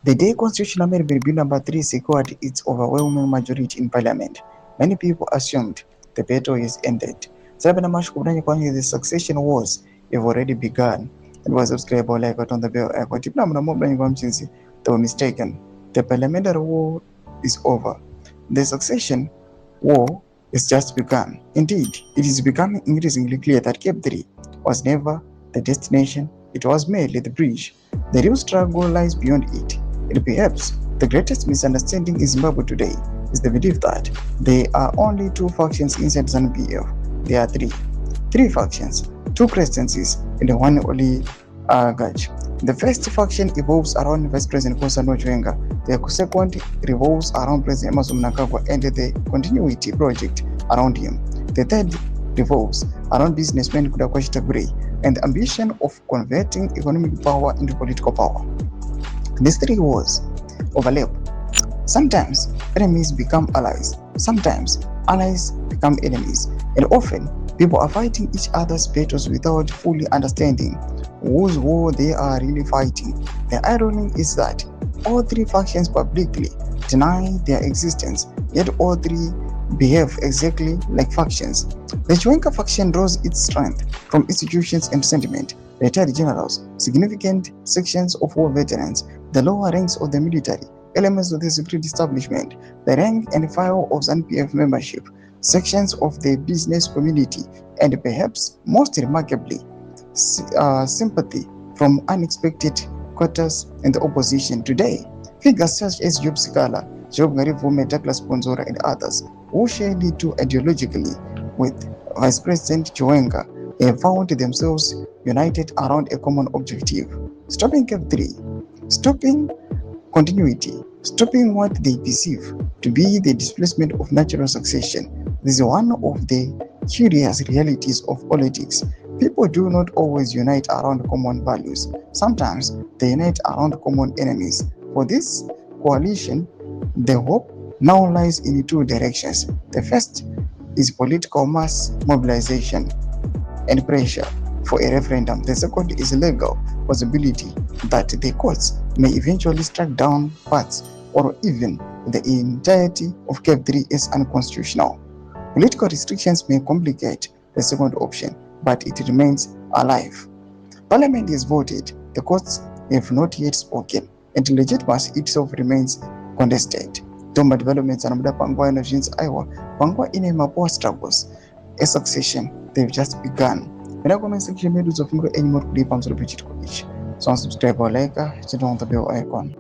The day Constitutional Amendment Bill number 3 secured its overwhelming majority in Parliament, many people assumed the battle is ended. The succession wars have already begun. It was subscribed like on the bill. They were mistaken. The parliamentary war is over. The succession war is just begun. Indeed, it is becoming increasingly clear that Cape 3 was never the destination, it was merely the bridge. The real struggle lies beyond it. And perhaps the greatest misunderstanding in Zimbabwe today is the belief that there are only two factions inside ZANU-PF. There are three factions, two presidencies, and one oligarchy. The first faction evolves around Vice President Nkosazana Chiwenga. The second revolves around President Mnangagwa and the continuity project around him. The third revolves around businessman KUTYA and the ambition of converting economic power into political power. These three wars overlap. Sometimes enemies become allies, sometimes allies become enemies, and often people are fighting each other's battles without fully understanding whose war they are really fighting. The irony is that all three factions publicly deny their existence, yet all three behave exactly like factions. The Chiwenga faction draws its strength from institutions and sentiment, retired generals, significant sections of war veterans, the lower ranks of the military, elements of the security establishment, the rank and file of ZANU-PF membership, sections of the business community, and perhaps most remarkably, sympathy from unexpected quarters in the opposition. Today, figures such as Job Sikala, Job Ngarivume, Douglas Ponzora, and others who share little ideologically with Vice President Chiwenga have found themselves united around a common objective: stopping Cape 3, stopping continuity, stopping what they perceive to be the displacement of natural succession. This is one of the curious realities of politics. People do not always unite around common values. Sometimes they unite around common enemies. For this coalition, the hope now lies in two directions. The first is political mass mobilization and pressure for a referendum. The second is legal possibility that the courts may eventually strike down parts or even the entirety of Cape 3 as unconstitutional. Political restrictions may complicate the second option, but it remains alive. Parliament has voted, the courts have not yet spoken, and legitimacy itself remains contested. Tomba developments and Pangwa Energy's Iowa, Pangwa in a power struggles, a succession, they've just begun. When I comment section, may do so any more clip, I'm so subscribe or like, turn on the bell icon.